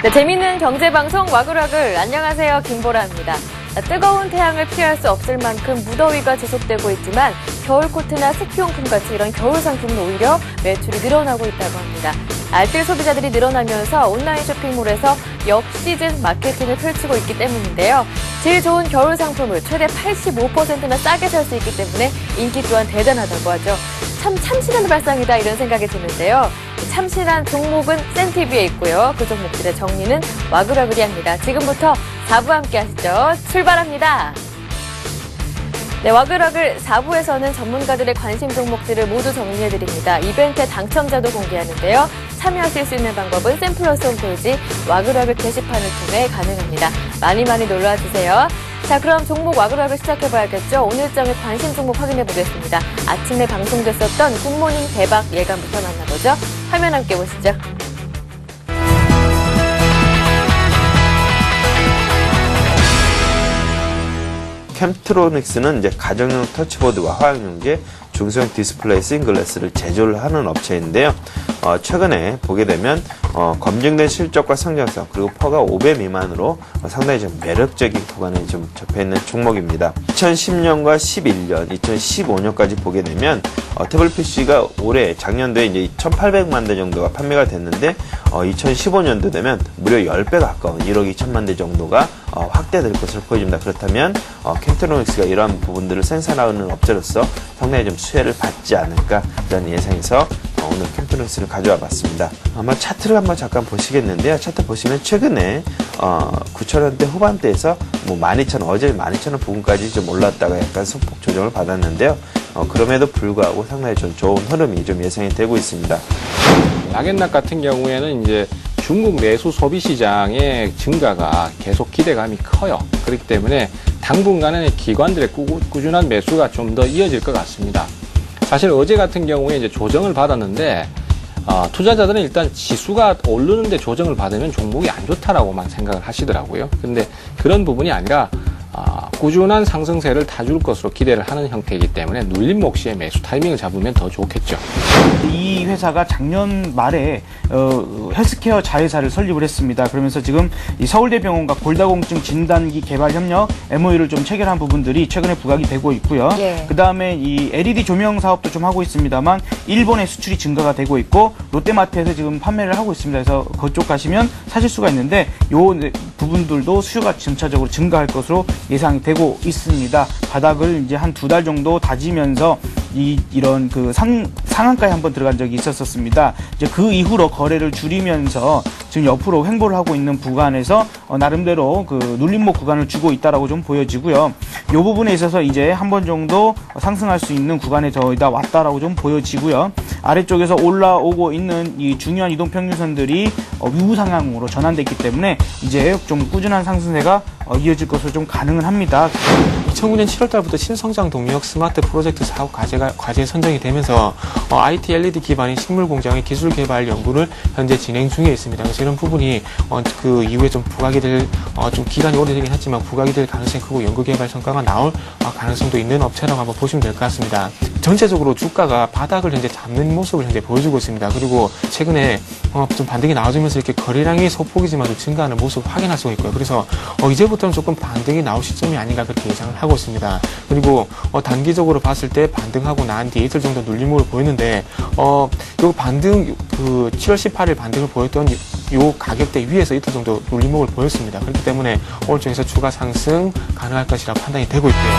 네, 재미있는 경제방송 와글와글. 안녕하세요, 김보라입니다. 뜨거운 태양을 피할 수 없을 만큼 무더위가 지속되고 있지만 겨울 코트나 스키용품 같이 이런 겨울 상품은 오히려 매출이 늘어나고 있다고 합니다. 알뜰 소비자들이 늘어나면서 온라인 쇼핑몰에서 역시즌 마케팅을 펼치고 있기 때문인데요. 질 좋은 겨울 상품을 최대 85%나 싸게 살 수 있기 때문에 인기 또한 대단하다고 하죠. 참 참신한 발상이다 이런 생각이 드는데요. 참신한 종목은 센TV에 있고요. 그 종목들의 정리는 와글와글이 합니다. 지금부터 4부 함께 하시죠. 출발합니다. 네, 와글와글 4부에서는 전문가들의 관심 종목들을 모두 정리해드립니다. 이벤트의 당첨자도 공개하는데요. 참여하실 수 있는 방법은 샘플러스 홈페이지 와글와글 게시판을 통해 가능합니다. 많이 놀러와주세요. 자, 그럼 종목 와글와글 시작해봐야겠죠. 오늘 일정의 관심 종목 확인해보겠습니다. 아침에 방송됐었던 굿모닝 대박 예감부터 만나보죠. 화면 함께 보시죠. 캠트로닉스는 이제 가정용 터치보드와 화학용제, 중소형 디스플레이 싱글래스를 제조를 하는 업체인데요. 최근에 보게 되면 검증된 실적과 성장성 그리고 퍼가 5배 미만으로 상당히 좀 매력적인 구간에 좀 접해있는 종목입니다. 2010년과 11년, 2015년까지 보게 되면 태블릿 PC가 올해 작년도에 이제 1,800만 대 정도가 판매가 됐는데 2015년도 되면 무려 10배 가까운 1억 2천만 대 정도가 확대될 것으로 보여집니다. 그렇다면 캠트로닉스가 이러한 부분들을 생산하는 업체로서 상당히 좀 수혜를 받지 않을까 이런 예상에서 오늘 캠트로닉스를 가져와 봤습니다. 아마 차트를 한번 잠깐 보시겠는데요. 차트 보시면 최근에 9,000원대 후반대에서 뭐 12,000원, 어제 12,000원 부근까지 좀 올랐다가 약간 소폭 조정을 받았는데요. 그럼에도 불구하고 상당히 좀 좋은 흐름이 좀 예상이 되고 있습니다. 락앤락 같은 경우에는 이제 중국 내수 소비 시장의 증가가 계속 기대감이 커요. 그렇기 때문에 당분간은 기관들의 꾸준한 매수가 좀 더 이어질 것 같습니다. 사실 어제 같은 경우에 이제 조정을 받았는데 투자자들은 일단 지수가 오르는데 조정을 받으면 종목이 안 좋다라고만 생각을 하시더라고요. 근데 그런 부분이 아니라 꾸준한 상승세를 타줄 것으로 기대를 하는 형태이기 때문에 눌림 몫시에 매수 타이밍을 잡으면 더 좋겠죠. 이 회사가 작년 말에 헬스케어 자회사를 설립을 했습니다. 그러면서 지금 이 서울대병원과 골다공증 진단기 개발 협력 MOU를 좀 체결한 부분들이 최근에 부각이 되고 있고요. 예. 그 다음에 이 LED 조명 사업도 좀 하고 있습니다만 일본의 수출이 증가가 되고 있고 롯데마트에서 지금 판매를 하고 있습니다. 그래서 그쪽 가시면 사실 수가 있는데 요 부분들도 수요가 점차적으로 증가할 것으로 예상이 되고 있습니다. 바닥을 이제 한 2달 정도 다지면서 이런 그 상한가에 한번 들어간 적이 있었습니다. 이제 그 이후로 거래를 줄이면서 지금 옆으로 횡보를 하고 있는 구간에서 나름대로 그 눌림목 구간을 주고 있다라고 좀 보여지고요. 이 부분에 있어서 이제 한 번 정도 상승할 수 있는 구간에 거의 다 왔다라고 좀 보여지고요. 아래쪽에서 올라오고 있는 이 중요한 이동평균선들이 우상향으로 전환됐기 때문에 이제 좀 꾸준한 상승세가 이어질 것으로 좀 가능은 합니다. 2009년 7월달부터 신성장 동력 스마트 프로젝트 사업 과제에 선정이 되면서 IT LED 기반의 식물 공장의 기술 개발 연구를 현재 진행 중에 있습니다. 그래서 이런 부분이 그 이후에 좀 부각이 될 좀 기간이 오래되긴 했지만 부각이 될 가능성이 크고 연구 개발 성과가 나올 가능성도 있는 업체라고 한번 보시면 될 것 같습니다. 전체적으로 주가가 바닥을 현재 잡는 모습을 현재 보여주고 있습니다. 그리고 최근에 좀 반등이 나와주면서 이렇게 거래량이 소폭이지만 좀 증가하는 모습을 확인할 수가 있고요. 그래서 이제부터는 조금 반등이 나올 시점이 아닌가 그렇게 예상을 하고 있습니다. 그리고 단기적으로 봤을 때 반등하고 난 뒤에 이틀 정도 눌림으로 보였는데 요 반등 그 7월 18일 반등을 보였던 요 가격대 위에서 이틀 정도 눌림목을 보였습니다. 그렇기 때문에 오늘 중에서 추가 상승 가능할 것이라 판단이 되고 있고요.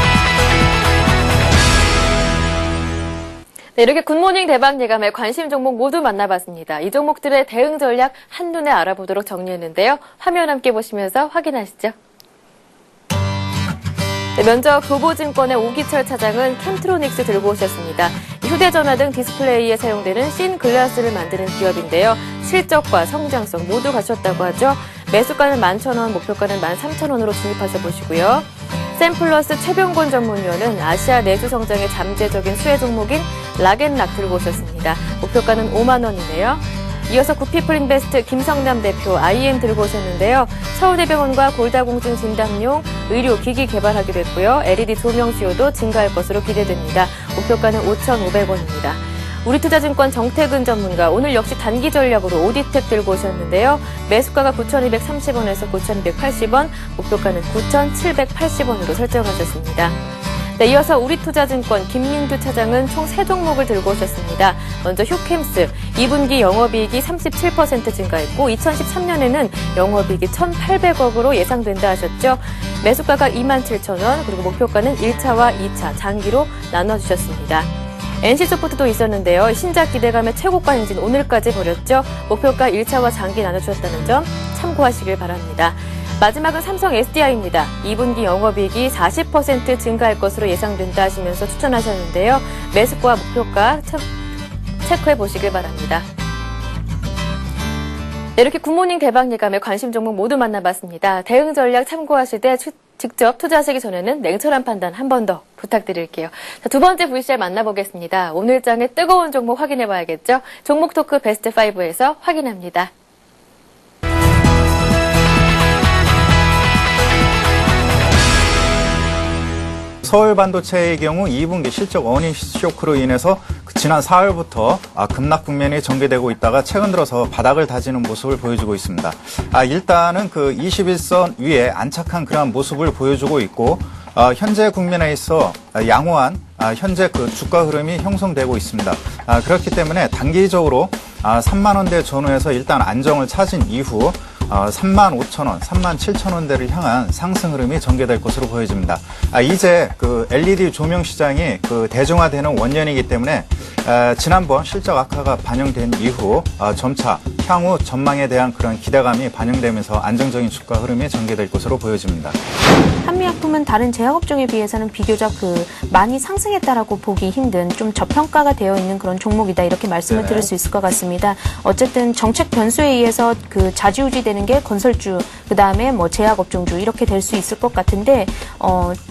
네, 이렇게 굿모닝 대박 예감의 관심 종목 모두 만나봤습니다. 이 종목들의 대응 전략 한눈에 알아보도록 정리했는데요. 화면 함께 보시면서 확인하시죠. 네, 먼저 교보증권의 오기철 차장은 캠트로닉스 들고 오셨습니다. 휴대전화 등 디스플레이에 사용되는 씬글라스를 만드는 기업인데요. 실적과 성장성 모두 갖췄다고 하죠. 매수가는 11,000원, 목표가는 13,000원으로 진입하셔 보시고요. 샘플러스 최병곤 전문위원은 아시아 내수 성장의 잠재적인 수혜 종목인 락앤락 들고 오셨습니다. 목표가는 5만 원이네요. 이어서 구피플인베스트 김성남 대표 IM 들고 오셨는데요. 서울대병원과 골다공증 진단용 의료 기기 개발하기로 했고요. LED 조명 수요도 증가할 것으로 기대됩니다. 목표가는 5,500원입니다. 우리투자증권 정태근 전문가 오늘 역시 단기 전략으로 오디텍 들고 오셨는데요. 매수가가 9,230원에서 9,280원, 목표가는 9,780원으로 설정하셨습니다. 네, 이어서 우리투자증권 김민두 차장은 총 3종목을 들고 오셨습니다. 먼저 휴캠스, 2분기 영업이익이 37% 증가했고 2013년에는 영업이익이 1,800억으로 예상된다 하셨죠. 매수가가 27,000원, 그리고 목표가는 1차와 2차, 장기로 나눠주셨습니다. NC소프트도 있었는데요. 신작 기대감의 최고가 행진 오늘까지 벌였죠. 목표가 1차와 장기 나눠주셨다는 점 참고하시길 바랍니다. 마지막은 삼성 SDI입니다. 2분기 영업이익이 40% 증가할 것으로 예상된다 하시면서 추천하셨는데요. 매수가 목표가 체크해 보시길 바랍니다. 네, 이렇게 굿모닝 대박 예감의 관심 종목 모두 만나봤습니다. 대응 전략 참고하시되 직접 투자하시기 전에는 냉철한 판단 한 번 더 부탁드릴게요. 자, 두 번째 VCR 만나보겠습니다. 오늘 장의 뜨거운 종목 확인해 봐야겠죠? 종목 토크 베스트 5에서 확인합니다. 서울반도체의 경우 2분기 실적 어닝 쇼크로 인해서 지난 4월부터 급락 국면이 전개되고 있다가 최근 들어서 바닥을 다지는 모습을 보여주고 있습니다. 일단은 그 21선 위에 안착한 그런 모습을 보여주고 있고 현재 국면에 있어 양호한 현재 그 주가 흐름이 형성되고 있습니다. 그렇기 때문에 단기적으로 3만 원대 전후에서 일단 안정을 찾은 이후 35,000원, 37,000원대를 향한 상승 흐름이 전개될 것으로 보여집니다. 이제 그 LED 조명 시장이 그 대중화되는 원년이기 때문에 지난번 실적 악화가 반영된 이후 점차 향후 전망에 대한 그런 기대감이 반영되면서 안정적인 주가 흐름이 전개될 것으로 보여집니다. 한미약품은 다른 제약업종에 비해서는 비교적 많이 상승했다라고 보기 힘든 좀 저평가가 되어 있는 그런 종목이다 이렇게 말씀을 드릴 수 있을 것 같습니다. 어쨌든 정책 변수에 의해서 그 좌지우지되는 게 건설주, 그 다음에 뭐 제약업종주 이렇게 될 수 있을 것 같은데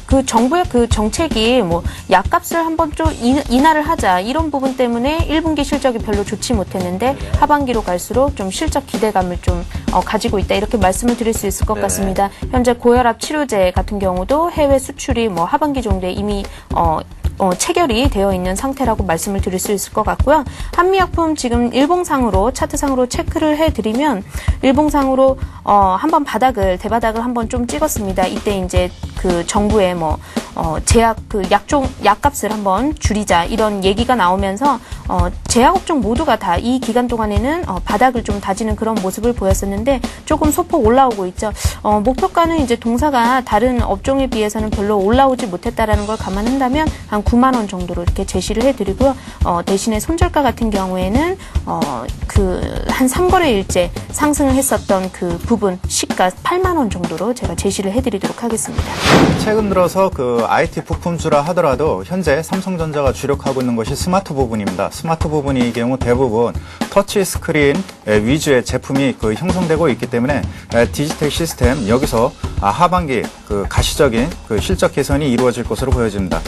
그 정부의 그 정책이 뭐 약값을 한번 좀 인하를 하자 이런 부분 때문에 1분기 실적이 별로 좋지 못했는데 하반기로 갈수록 좀 실적 기대감을 좀 가지고 있다 이렇게 말씀을 드릴 수 있을 것 같습니다. 현재 고혈압 치료제 같은 경우도 해외 수출이 뭐 하반기 정도에 이미 체결이 되어 있는 상태라고 말씀을 드릴 수 있을 것 같고요. 한미약품 지금 일봉상으로 차트상으로 체크를 해드리면 일봉상으로 한번 대바닥을 한번 좀 찍었습니다. 이때 이제 그 정부의 제약 그 약값을 한번 줄이자 이런 얘기가 나오면서 제약업종 모두가 다 이 기간 동안에는 바닥을 좀 다지는 그런 모습을 보였었는데 조금 소폭 올라오고 있죠. 목표가는 이제 동사가 다른 업종에 비해서는 별로 올라오지 못했다라는 걸 감안한다면 한 9만 원 정도로 이렇게 제시를 해드리고요. 대신에 손절가 같은 경우에는 한 3거래일째 상승을 했었던 그 부분 시가 8만 원 정도로 제가 제시를 해드리도록 하겠습니다. 최근 들어서 그 IT 부품주라 하더라도 현재 삼성전자가 주력하고 있는 것이 스마트 부분입니다. 스마트 부분이 이 경우 대부분 터치 스크린 위주의 제품이 형성되고 있기 때문에 디지털 시스템 여기서 하반기 그 가시적인 그 실적 개선이 이루어질 것으로 보여집니다.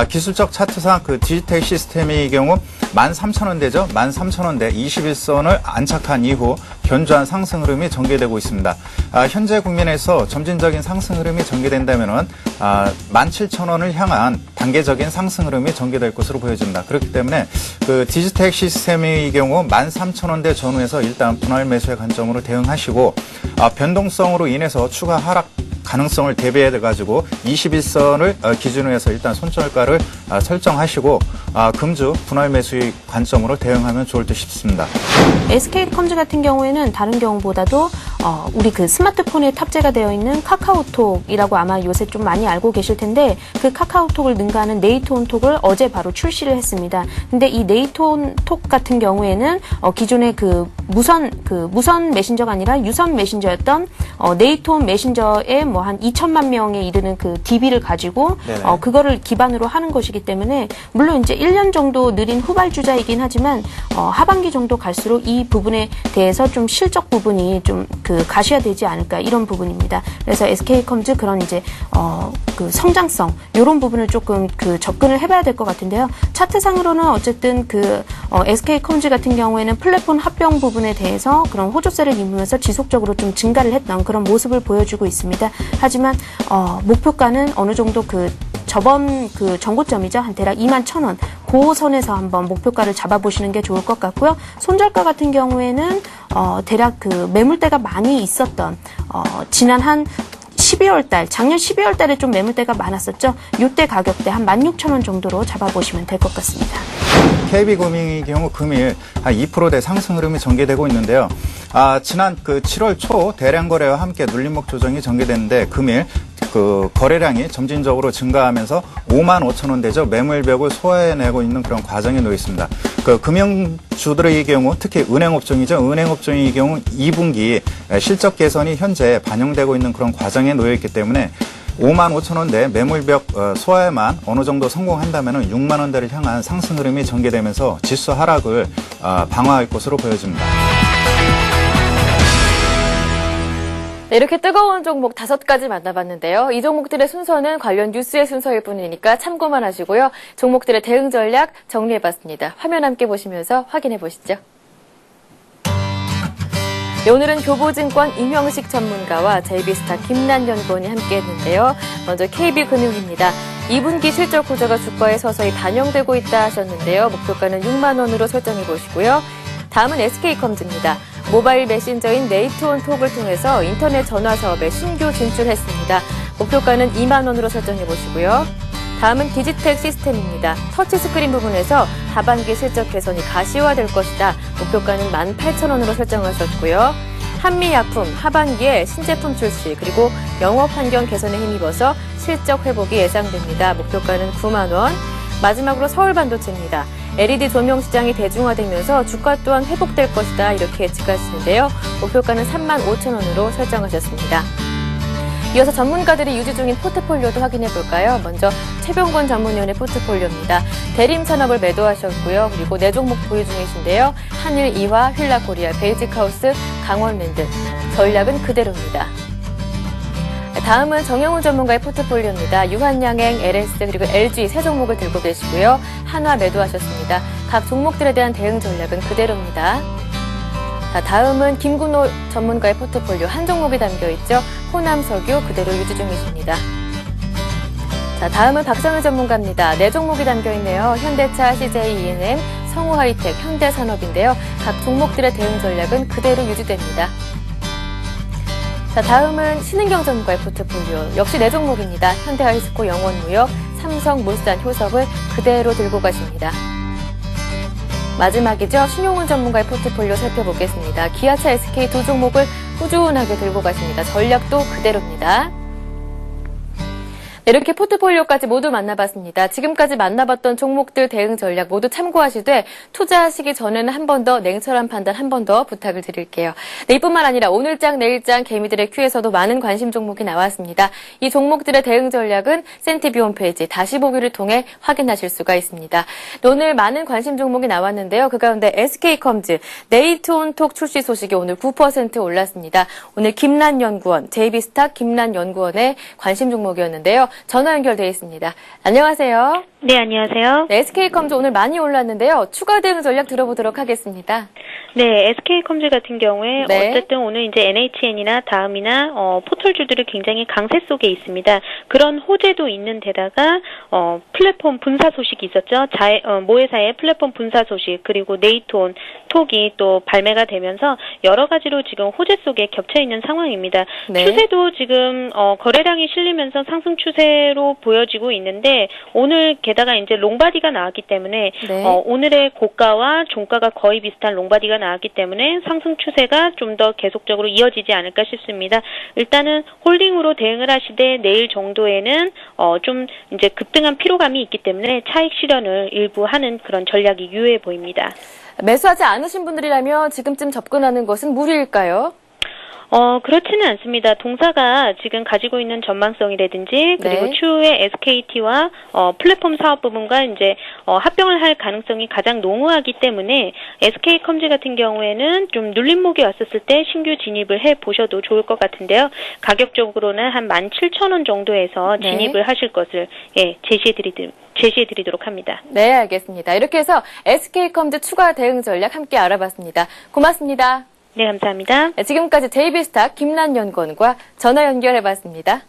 기술적 차트상 그 디지털 시스템의 경우 13,000원대죠. 13,000원대 21선을 안착한 이후 견조한 상승 흐름이 전개되고 있습니다. 현재 국면에서 점진적인 상승 흐름이 전개된다면은 17,000원을 향한 단계적인 상승 흐름이 전개될 것으로 보여집니다. 그렇기 때문에 그 디지텍 시스템의 경우 13,000원대 전후에서 일단 분할 매수의 관점으로 대응하시고 변동성으로 인해서 추가 하락 가능성을 대비해가지고 21선을 기준으로 해서 일단 손절가를 설정하시고 금주 분할 매수의 관점으로 대응하면 좋을 듯 싶습니다. SK컴즈 같은 경우에는 다른 경우보다도 우리 그 스마트폰에 탑재가 되어 있는 카카오톡이라고 아마 요새 좀 많이 알고 계실 텐데 그 카카오톡을 능가하는 네이트온톡을 어제 바로 출시를 했습니다. 근데 이 네이트온톡 같은 경우에는 기존의 그 무선 메신저가 아니라 유선 메신저였던 네이트온 메신저의 뭐 한 2천만 명에 이르는 그 DB를 가지고 그거를 기반으로 하는 것이기 때문에 물론 이제 1년 정도 느린 후발주자이긴 하지만 하반기 정도 갈수록 이 부분에 대해서 좀 실적 부분이 좀 가시화되지 않을까 이런 부분입니다. 그래서 SK컴즈 그런 이제 그 성장성 이런 부분을 조금 접근을 해봐야 될 것 같은데요. 차트상으로는 어쨌든 SK컴즈 같은 경우에는 플랫폼 합병 부분에 대해서 그런 호조세를 입으면서 지속적으로 좀 증가를 했던 그런 모습을 보여주고 있습니다. 하지만 목표가는 어느 정도 저번 전고점이죠. 한 대략 21,000원. 그 그 선에서 한번 목표가를 잡아보시는 게 좋을 것 같고요. 손절가 같은 경우에는 대략 그 매물대가 많이 있었던 지난 한 12월 달, 작년 12월 달에 좀 매물대가 많았었죠. 이때 가격대 한 16,000원 정도로 잡아보시면 될 것 같습니다. KB금융의 경우 금일 한 2%대 상승 흐름이 전개되고 있는데요. 지난 그 7월 초 대량 거래와 함께 눌림목 조정이 전개됐는데 금일 그 거래량이 점진적으로 증가하면서 55,000원대죠. 매물벽을 소화해내고 있는 그런 과정에 놓여 있습니다. 그 금융주들의 경우 특히 은행업종이죠. 은행업종의 경우 2분기 실적 개선이 현재 반영되고 있는 그런 과정에 놓여 있기 때문에 55,000원대 매물벽 소화에만 어느 정도 성공한다면 6만원대를 향한 상승 흐름이 전개되면서 지수 하락을 방어할 것으로 보여집니다. 네, 이렇게 뜨거운 종목 5가지 만나봤는데요. 이 종목들의 순서는 관련 뉴스의 순서일 뿐이니까 참고만 하시고요. 종목들의 대응 전략 정리해봤습니다. 화면 함께 보시면서 확인해 보시죠. 네, 오늘은 교보증권 임형식 전문가와 JB스타 김난연구원이 함께했는데요. 먼저 KB금융입니다. 2분기 실적 호조가 주가에 서서히 반영되고 있다 하셨는데요. 목표가는 6만 원으로 설정해 보시고요. 다음은 SK컴즈입니다. 모바일 메신저인 네이트온톡을 통해서 인터넷 전화 사업에 신규 진출했습니다. 목표가는 2만 원으로 설정해 보시고요. 다음은 디지텍 시스템입니다. 터치스크린 부분에서 하반기 실적 개선이 가시화될 것이다. 목표가는 18,000원으로 설정하셨고요. 한미약품 하반기에 신제품 출시 그리고 영업 환경 개선에 힘입어서 실적 회복이 예상됩니다. 목표가는 9만 원. 마지막으로 서울반도체입니다. LED 조명 시장이 대중화되면서 주가 또한 회복될 것이다. 이렇게 예측하시는데요. 목표가는 35,000원으로 설정하셨습니다. 이어서 전문가들이 유지 중인 포트폴리오도 확인해 볼까요? 먼저 최병권 전문위원의 포트폴리오입니다. 대림산업을 매도하셨고요. 그리고 4종목 보유 중이신데요. 한일, 이화, 휠라코리아, 베이직하우스, 강원랜드. 전략은 그대로입니다. 다음은 정영훈 전문가의 포트폴리오입니다. 유한양행, LS 그리고 LG 3종목을 들고 계시고요. 한화 매도하셨습니다. 각 종목들에 대한 대응 전략은 그대로입니다. 자, 다음은 김군호 전문가의 포트폴리오 한 종목이 담겨있죠. 호남석유 그대로 유지 중이십니다. 자, 다음은 박정일 전문가입니다. 4종목이 담겨있네요. 현대차, CJ E&M, 성우하이텍, 현대산업인데요. 각 종목들의 대응 전략은 그대로 유지됩니다. 자, 다음은 신은경 전문가의 포트폴리오 역시 4종목입니다. 현대하이스코, 영원무역, 삼성, 물산, 효석을 그대로 들고 가십니다. 마지막이죠. 신용훈 전문가의 포트폴리오 살펴보겠습니다. 기아차, SK 2종목을 꾸준하게 들고 가십니다. 전략도 그대로입니다. 이렇게 포트폴리오까지 모두 만나봤습니다. 지금까지 만나봤던 종목들 대응 전략 모두 참고하시되 투자하시기 전에는 한 번 더 냉철한 판단 한 번 더 부탁을 드릴게요. 네, 이뿐만 아니라 오늘장 내일장 개미들의 큐에서도 많은 관심 종목이 나왔습니다. 이 종목들의 대응 전략은 센티비 홈페이지 다시 보기를 통해 확인하실 수가 있습니다. 오늘 많은 관심 종목이 나왔는데요. 그 가운데 SK컴즈 네이트온톡 출시 소식이 오늘 9% 올랐습니다. 오늘 김난연구원, JB스타 김난연구원의 관심 종목이었는데요. 전화 연결되어 있습니다. 안녕하세요. 네, 안녕하세요. 네, SK컴즈 오늘 많이 올랐는데요. 추가 대응 전략 들어보도록 하겠습니다. 네, SK컴즈 같은 경우에 네. 어쨌든 오늘 이제 NHN이나 다음이나 포털주들이 굉장히 강세 속에 있습니다. 그런 호재도 있는 데다가 플랫폼 분사 소식이 있었죠. 모회사의 플랫폼 분사 소식 그리고 네이트온 톡이 또 발매가 되면서 여러 가지로 지금 호재 속에 겹쳐 있는 상황입니다. 네. 추세도 지금 거래량이 실리면서 상승 추세로 보여지고 있는데 오늘 게다가 이제 롱바디가 나왔기 때문에 네. 오늘의 고가와 종가가 거의 비슷한 롱바디가 나왔기 때문에 상승 추세가 좀 더 계속적으로 이어지지 않을까 싶습니다. 일단은 홀딩으로 대응을 하시되 내일 정도에는 좀 이제 급등한 피로감이 있기 때문에 차익 실현을 일부 하는 그런 전략이 유효해 보입니다. 매수하지 않으신 분들이라면 지금쯤 접근하는 것은 무리일까요? 그렇지는 않습니다. 동사가 지금 가지고 있는 전망성이라든지 그리고 네. 추후에 SKT와 플랫폼 사업 부분과 이제 합병을 할 가능성이 가장 농후하기 때문에 SK컴즈 같은 경우에는 좀 눌림목이 왔었을 때 신규 진입을 해 보셔도 좋을 것 같은데요. 가격적으로는 한 17,000원 정도에서 네. 진입을 하실 것을 제시해드리도록 합니다. 네, 알겠습니다. 이렇게 해서 SK컴즈 추가 대응 전략 함께 알아봤습니다. 고맙습니다. 네, 감사합니다. 네, 지금까지 JB스타 김난연구원과 전화 연결해봤습니다.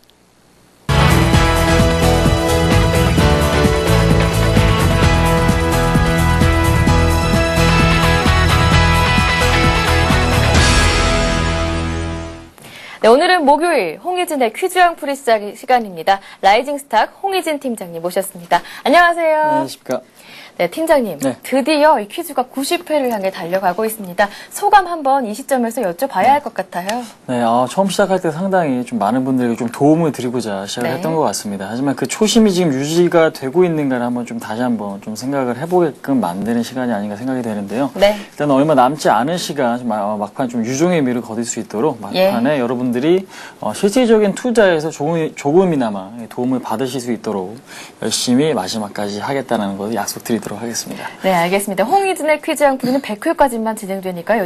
네, 오늘은 목요일 홍희진의 퀴즈왕 풀이 시간입니다. 라이징 스타 홍희진 팀장님 모셨습니다. 안녕하세요. 안녕하십니까. 네, 팀장님. 네. 드디어 이 퀴즈가 90회를 향해 달려가고 있습니다. 소감 한번 이 시점에서 여쭤봐야 할 것 같아요. 네, 처음 시작할 때 상당히 좀 많은 분들에게 좀 도움을 드리고자 시작을 네. 했던 것 같습니다. 하지만 그 초심이 지금 유지가 되고 있는가를 한번 좀 다시 한번 좀 생각을 해보게끔 만드는 시간이 아닌가 생각이 되는데요. 네. 일단 얼마 남지 않은 시간 막판 좀 유종의 미를 거둘 수 있도록 막판에 여러분들이 실질적인 투자에서 조금이나마 도움을 받으실 수 있도록 열심히 마지막까지 하겠다는 것을 약속드리도록 하겠습니다. 네, 알겠습니다. 홍희진의 퀴즈왕 풀이는 100회까지만 진행되니까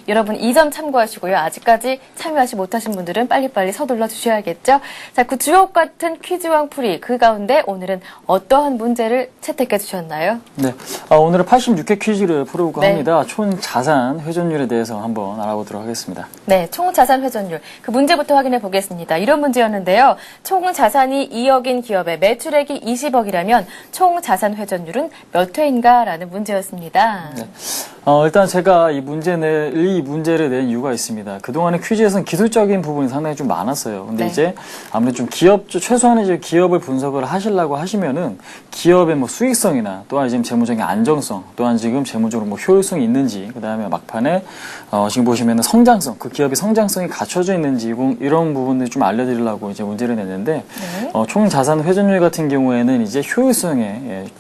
여러분 이 점 참고하시고요. 아직까지 참여하지 못하신 분들은 빨리빨리 서둘러 주셔야겠죠. 자, 그 주옥 같은 퀴즈왕 풀이 그 가운데 오늘은 어떠한 문제를 채택해 주셨나요? 네, 오늘은 86회 퀴즈를 풀어볼까 네. 합니다. 총 자산 회전율에 대해서 한번 알아보도록 하겠습니다. 네, 총 자산 회전율. 그 문제부터 확인해 보겠습니다. 이런 문제였는데요. 총 자산이 2억인 기업의 매출액이 20억이라면 총 자산 회전율은 몇 회인가? 라는 문제였습니다. 네. 일단 제가 이 문제를 낸 이유가 있습니다. 그동안의 퀴즈에서는 기술적인 부분이 상당히 좀 많았어요. 근데 네. 이제 아무래도 좀 최소한의 이제 기업을 분석을 하시려고 하시면은 기업의 뭐 수익성이나 또한 지금 재무적인 안정성, 또한 지금 재무적으로 뭐 효율성이 있는지, 그 다음에 막판에 지금 보시면은 성장성, 그 기업의 성장성이 갖춰져 있는지 이런 부분들 좀 알려드리려고 이제 문제를 냈는데, 네. 총 자산 회전율 같은 경우에는 이제 효율성의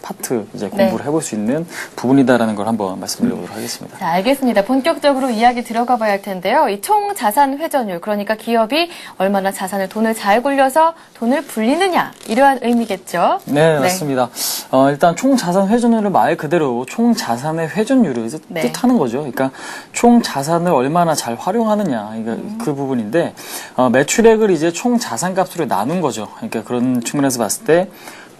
파트 이제 공부를 해볼 수 있는 부분이다라는 걸 한번 말씀드리도록 하겠습니다. 자, 알겠습니다. 본격적으로 이야기 들어가 봐야 할 텐데요. 이 총 자산 회전율, 그러니까 기업이 얼마나 돈을 잘 굴려서 돈을 불리느냐, 이러한 의미겠죠? 네, 맞습니다. 일단 총 자산 회전율을 말 그대로 총 자산의 회전율을 이제 네. 뜻하는 거죠. 그러니까 총 자산을 얼마나 잘 활용하느냐, 그 부분인데, 매출액을 이제 총 자산 값으로 나눈 거죠. 그러니까 그런 측면에서 봤을 때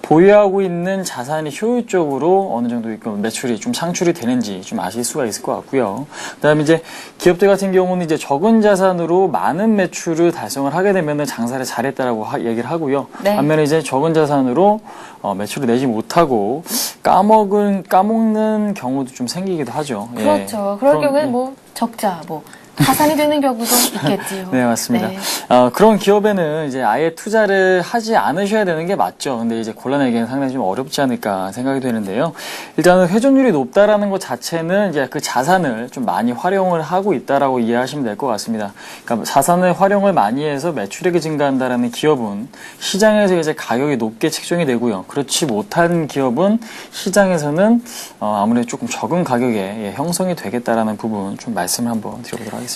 보유하고 있는 자산이 효율적으로 어느 정도 매출이 좀 창출이 되는지 좀 아실 수가 있을 것 같고요. 그다음에 이제 기업들 같은 경우는 이제 적은 자산으로 많은 매출을 달성을 하게 되면 장사를 잘했다라고 얘기를 하고요. 네. 반면에 이제 적은 자산으로 매출을 내지 못하고 까먹는 경우도 좀 생기기도 하죠. 그렇죠. 그럴 경우에는 뭐 적자, 가산이 되는 경우도 있겠지요. 네, 맞습니다. 네. 그런 기업에는 이제 아예 투자를 하지 않으셔야 되는 게 맞죠. 근데 이제 곤란하기에는 상당히 좀 어렵지 않을까 생각이 되는데요. 일단은 회전율이 높다라는 것 자체는 이제 그 자산을 좀 많이 활용을 하고 있다라고 이해하시면 될 것 같습니다. 그러니까 자산을 활용을 많이 해서 매출액이 증가한다라는 기업은 시장에서 이제 가격이 높게 책정이 되고요. 그렇지 못한 기업은 시장에서는 아무래도 조금 적은 가격에 형성이 되겠다라는 부분 좀 말씀을 한번 드려보도록 하겠습니다.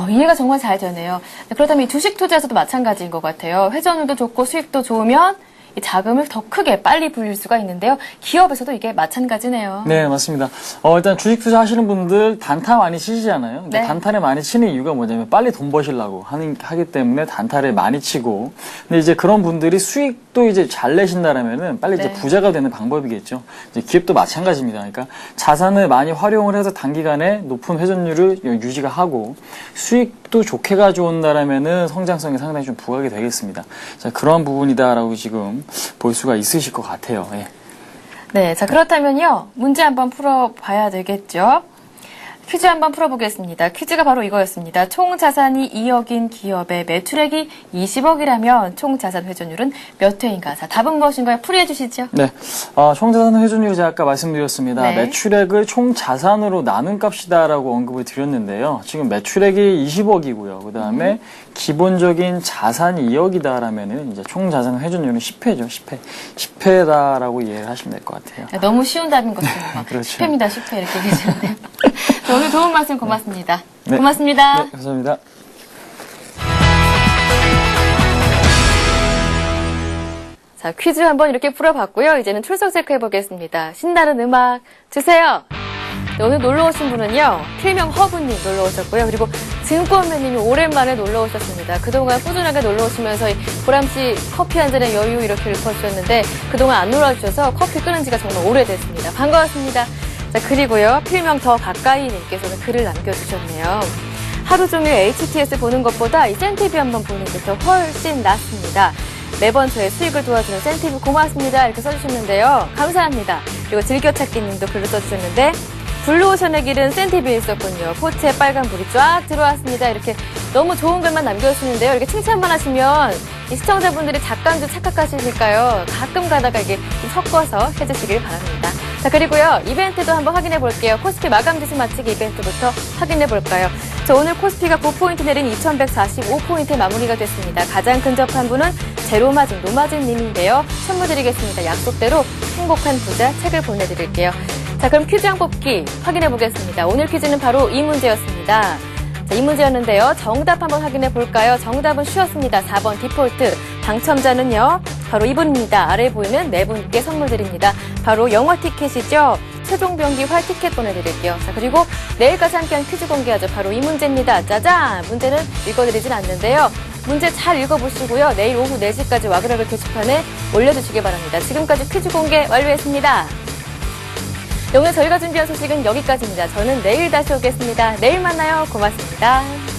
이해가 정말 잘 되네요. 그렇다면 이 주식 투자에서도 마찬가지인 것 같아요. 회전율도 좋고 수익도 좋으면 이 자금을 더 크게 빨리 불릴 수가 있는데요. 기업에서도 이게 마찬가지네요. 네, 맞습니다. 일단 주식 투자 하시는 분들 단타 많이 치시잖아요. 네. 단타를 많이 치는 이유가 뭐냐면 빨리 돈 버시려고 하기 때문에 단타를 많이 치고, 근데 이제 그런 분들이 수익도 이제 잘 내신다라면은 빨리 이제 네. 부자가 되는 방법이겠죠. 이제 기업도 마찬가지입니다. 그러니까 자산을 많이 활용을 해서 단기간에 높은 회전율을 유지가 하고 수익도 좋게 가져온다라면은 성장성이 상당히 좀 부각이 되겠습니다. 자, 그러한 부분이다라고 지금 볼 수가 있으실 것 같아요. 예. 네, 자 그렇다면요. 문제 한번 풀어봐야 되겠죠. 퀴즈 한번 풀어보겠습니다. 퀴즈가 바로 이거였습니다. 총 자산이 2억인 기업의 매출액이 20억이라면 총 자산 회전율은 몇 회인가? 자, 답은 무엇인가요? 풀이해 주시죠. 네. 총 자산 회전율이 제가 아까 말씀드렸습니다. 네. 매출액을 총 자산으로 나눈 값이다라고 언급을 드렸는데요. 지금 매출액이 20억이고요. 그 다음에 기본적인 자산이 2억이다라면은 이제 총 자산 회전율은 10회죠. 10회다라고 이해를 하시면 될 것 같아요. 네, 너무 쉬운 답인 것 같습니다. 그렇죠. 10회입니다. 10회 이렇게 계시는데. 오늘 좋은 말씀 고맙습니다. 네. 고맙습니다. 네, 감사합니다. 자, 퀴즈 한번 이렇게 풀어봤고요. 이제는 출석 체크해보겠습니다. 신나는 음악 주세요. 네, 오늘 놀러 오신 분은요. 필명 허브님 놀러 오셨고요. 그리고 증권맨님이 오랜만에 놀러 오셨습니다. 그동안 꾸준하게 놀러 오시면서 보람씨 커피 한 잔의 여유 이렇게 읊어주셨는데 그동안 안 놀러주셔서 커피 끄는 지가 정말 오래됐습니다. 반가웠습니다. 자, 그리고요. 필명 더 가까이 님께서는 글을 남겨주셨네요. 하루 종일 HTS 보는 것보다 이 센티비 한번 보는 게 더 훨씬 낫습니다. 매번 저의 수익을 도와주는 센티비 고맙습니다. 이렇게 써주셨는데요. 감사합니다. 그리고 즐겨찾기 님도 글을 써주셨는데 블루오션의 길은 센티비에 있었군요. 포츠에 빨간 불이 쫙 들어왔습니다. 이렇게 너무 좋은 글만 남겨주시는데요. 이렇게 칭찬만 하시면 이 시청자분들이 작가인 줄 착각하시니까요. 가끔 가다가 이게 좀 섞어서 해주시길 바랍니다. 자, 그리고요. 이벤트도 한번 확인해 볼게요. 코스피 마감 지수 맞추기 이벤트부터 확인해 볼까요? 자, 오늘 코스피가 9포인트 내린 2145포인트에 마무리가 됐습니다. 가장 근접한 분은 제로마진, 노마진님인데요. 선물 드리겠습니다. 약속대로 행복한 부자 책을 보내드릴게요. 자, 그럼 퀴즈왕 뽑기 확인해 보겠습니다. 오늘 퀴즈는 바로 이 문제였습니다. 자, 이 문제였는데요. 정답 한번 확인해 볼까요? 정답은 쉬웠습니다. 4번 디폴트. 당첨자는요, 바로 이분입니다. 아래에 보이는 네 분께 선물 드립니다. 바로 영화 티켓이죠. 최종 병기활 티켓 보내드릴게요. 자, 그리고 내일까지 함께한 퀴즈 공개하죠. 바로 이 문제입니다. 짜잔! 문제는 읽어드리진 않는데요. 문제 잘 읽어보시고요. 내일 오후 4시까지 와그라글 게시판에 올려주시기 바랍니다. 지금까지 퀴즈 공개 완료했습니다. 오늘 저희가 준비한 소식은 여기까지입니다. 저는 내일 다시 오겠습니다. 내일 만나요. 고맙습니다.